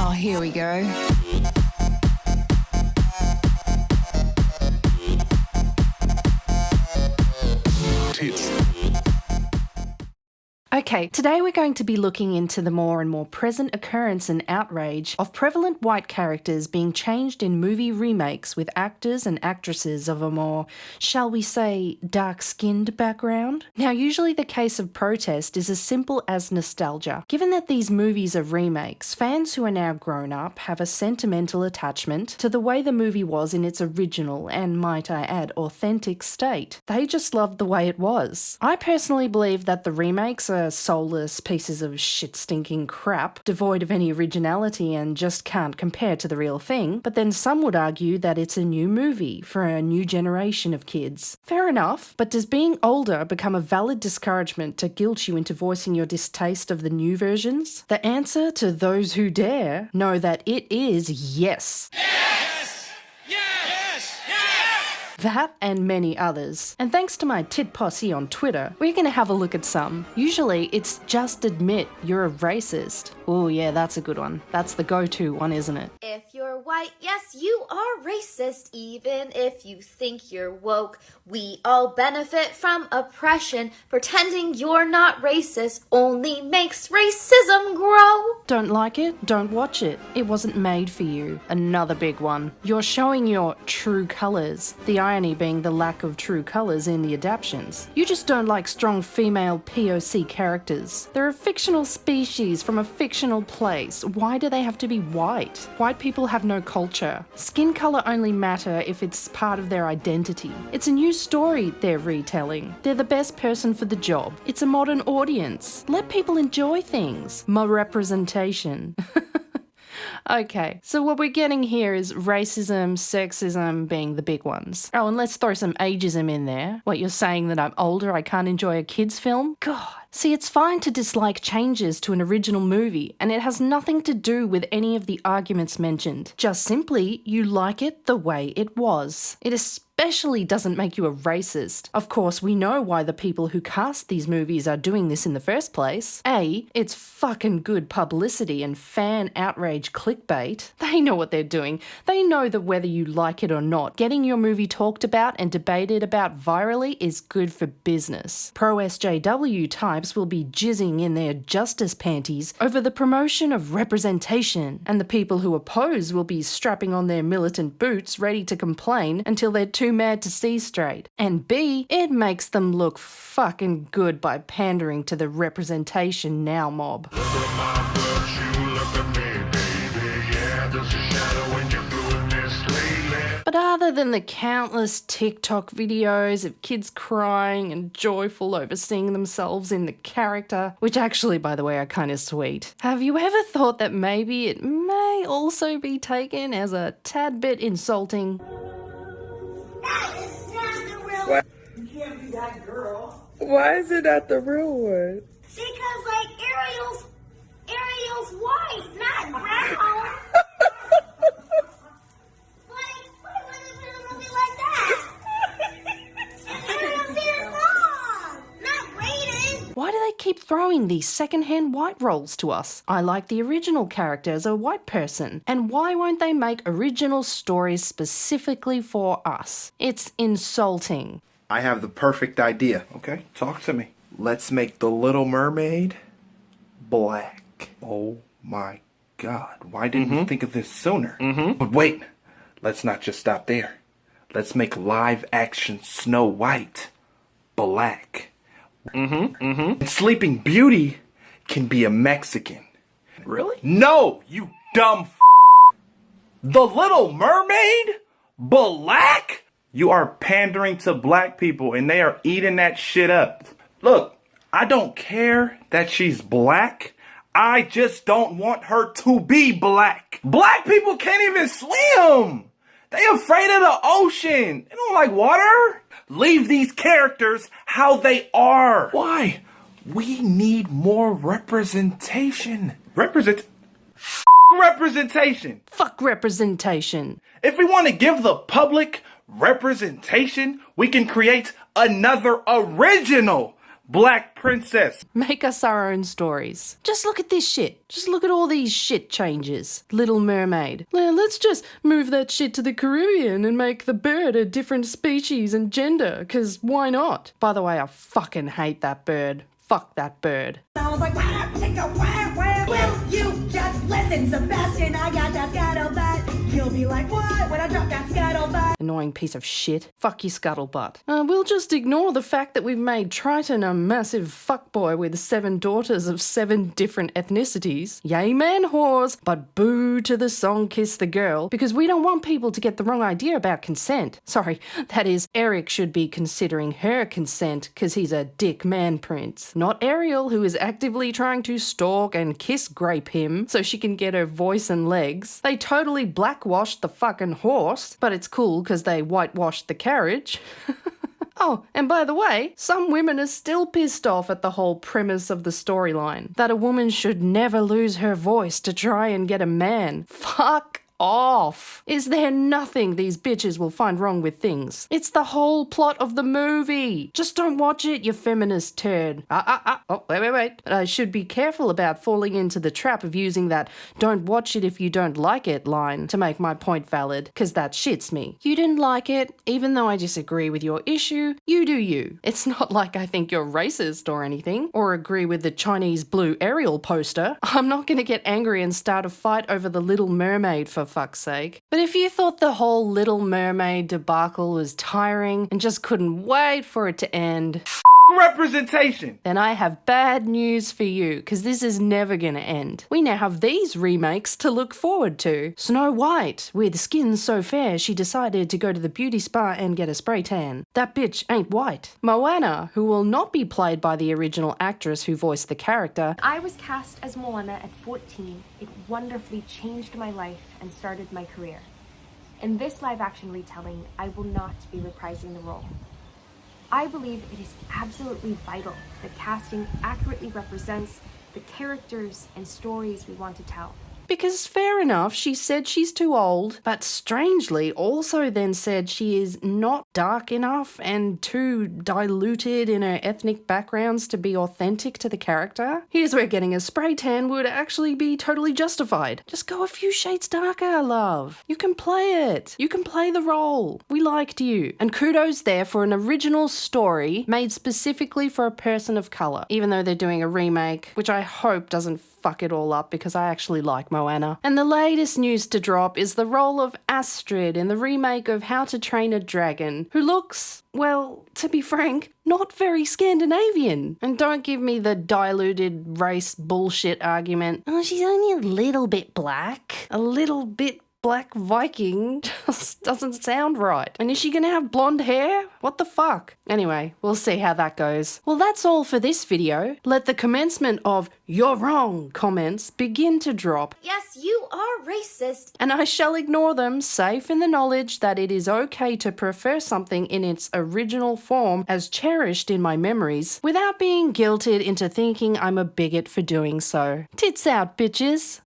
Oh, here we go. Okay, today we're going to be looking into the more and more present occurrence and outrage of prevalent white characters being changed in movie remakes with actors and actresses of a more, shall we say, dark-skinned background. Now, usually the case of protest is as simple as nostalgia. Given that these movies are remakes, fans who are now grown up have a sentimental attachment to the way the movie was in its original and, might I add, authentic state. They just loved the way it was. I personally believe that the remakes are soulless pieces of shit-stinking crap, devoid of any originality and just can't compare to the real thing, but then some would argue that it's a new movie for a new generation of kids. Fair enough, but does being older become a valid discouragement to guilt you into voicing your distaste of the new versions? The answer to those who dare know that it is yes. Yes! Yes! Yes! That and many others. And thanks to my tit posse on Twitter, we're going to have a look at some. Usually it's just admit you're a racist. Oh yeah, that's a good one. That's the go-to one, isn't it? If you're white, yes, you are racist. Even if you think you're woke, we all benefit from oppression. Pretending you're not racist only makes racism grow. Don't like it? Don't watch it. It wasn't made for you. Another big one. You're showing your true colours. The irony being the lack of true colours in the adaptations. You just don't like strong female POC characters. They're a fictional species from a fictional place. Why do they have to be white? White people have no culture. Skin colour only matter if it's part of their identity. It's a new story they're retelling. They're the best person for the job. It's a modern audience. Let people enjoy things. Muh Representation. Okay, so what we're getting here is racism, sexism being the big ones. Oh, and let's throw some ageism in there. What, you're saying that I'm older, I can't enjoy a kid's film? God. See, it's fine to dislike changes to an original movie, and it has nothing to do with any of the arguments mentioned. Just simply, you like it the way it was. It especially doesn't make you a racist. Of course, we know why the people who cast these movies are doing this in the first place. A, it's fucking good publicity and fan outrage clickbait. They know what they're doing. They know that whether you like it or not, getting your movie talked about and debated about virally is good for business. Pro-SJW types will be jizzing in their justice panties over the promotion of representation, and the people who oppose will be strapping on their militant boots ready to complain until they're too mad to see straight. And B, it makes them look fucking good by pandering to the representation now mob. But other than the countless TikTok videos of kids crying and joyful over seeing themselves in the character, which actually, by the way, are kind of sweet, have you ever thought that maybe it may also be taken as a tad bit insulting? What? You can't be that girl. Why is it not the real one? Because like Ariel's white, not brown. Why would it be a movie like that? And Ariel's here wrong, not Brayden. Why do they keep throwing these secondhand white roles to us? I like the original character as a white person. And why won't they make original stories specifically for us? It's insulting. I have the perfect idea. Okay, talk to me. Let's make the Little Mermaid black. Oh my God. Why didn't we think of this sooner? But wait, let's not just stop there. Let's make live action Snow White black. And Sleeping Beauty can be a Mexican. Really? No, you dumb The Little Mermaid black? You are pandering to black people and they are eating that shit up. Look, I don't care that she's black. I just don't want her to be black. Black people can't even swim. They afraid of the ocean. They don't like water. Leave these characters how they are. Why? We need more representation. Representation. Fuck representation. If we want to give the public representation, we can create another original black princess. Make us our own stories. Just look at this shit. Just look at all these shit changes. Little Mermaid. Well, let's just move that shit to the Caribbean and make the bird a different species and gender, because why not? By the way, I fucking hate that bird. Fuck that bird. I was like, will you just listen, Sebastian? I got that scuttlebutt. You'll be like, what? When I drop that scuttlebutt. Annoying piece of shit. Fuck you, scuttlebutt. We'll just ignore the fact that we've made Triton a massive fuckboy with 7 daughters of 7 different ethnicities. Yay man whores, but boo to the song Kiss the Girl, because we don't want people to get the wrong idea about consent. Sorry, that is, Eric should be considering her consent because he's a dick man prince. Not Ariel, who is actively trying to stalk and kiss grape him so she can get her voice and legs. They totally blackwashed the fucking horse, but it's cool because they whitewashed the carriage. Oh, and by the way, some women are still pissed off at the whole premise of the storyline, that a woman should never lose her voice to try and get a man. Fuck off. Is there nothing these bitches will find wrong with things? It's the whole plot of the movie. Just don't watch it, you feminist turd. Oh, wait. I should be careful about falling into the trap of using that "don't watch it if you don't like it" line to make my point valid, because that shits me. You didn't like it, even though I disagree with your issue, you do you. It's not like I think you're racist or anything, or agree with the Chinese blue Ariel poster. I'm not gonna get angry and start a fight over the Little Mermaid for fuck's sake. But if you thought the whole Little Mermaid debacle was tiring and just couldn't wait for it to end, Representation. then I have bad news for you, because this is never gonna end. We now have these remakes to look forward to. Snow White, with skin so fair she decided to go to the beauty spa and get a spray tan. That bitch ain't white. Moana, who will not be played by the original actress who voiced the character. I was cast as Moana at 14. It wonderfully changed my life and started my career. In this live-action retelling, I will not be reprising the role. I believe it is absolutely vital that casting accurately represents the characters and stories we want to tell. Because fair enough, she said she's too old, but strangely also then said she is not dark enough and too diluted in her ethnic backgrounds to be authentic to the character. Here's where getting a spray tan would actually be totally justified. Just go a few shades darker, love. You can play it. You can play the role. We liked you. And kudos there for an original story made specifically for a person of colour, even though they're doing a remake, which I hope doesn't fuck it all up because I actually like Moana. And the latest news to drop is the role of Astrid in the remake of How to Train a Dragon, who looks, well, to be frank, not very Scandinavian. And don't give me the diluted race bullshit argument. Oh, she's only a little bit black. A little bit black Viking just doesn't sound right. And is she gonna have blonde hair? What the fuck? Anyway, we'll see how that goes. Well, that's all for this video. Let the commencement of "you're wrong" comments begin to drop. Yes, you are racist. And I shall ignore them, safe in the knowledge that it is okay to prefer something in its original form as cherished in my memories, without being guilted into thinking I'm a bigot for doing so. Tits out, bitches.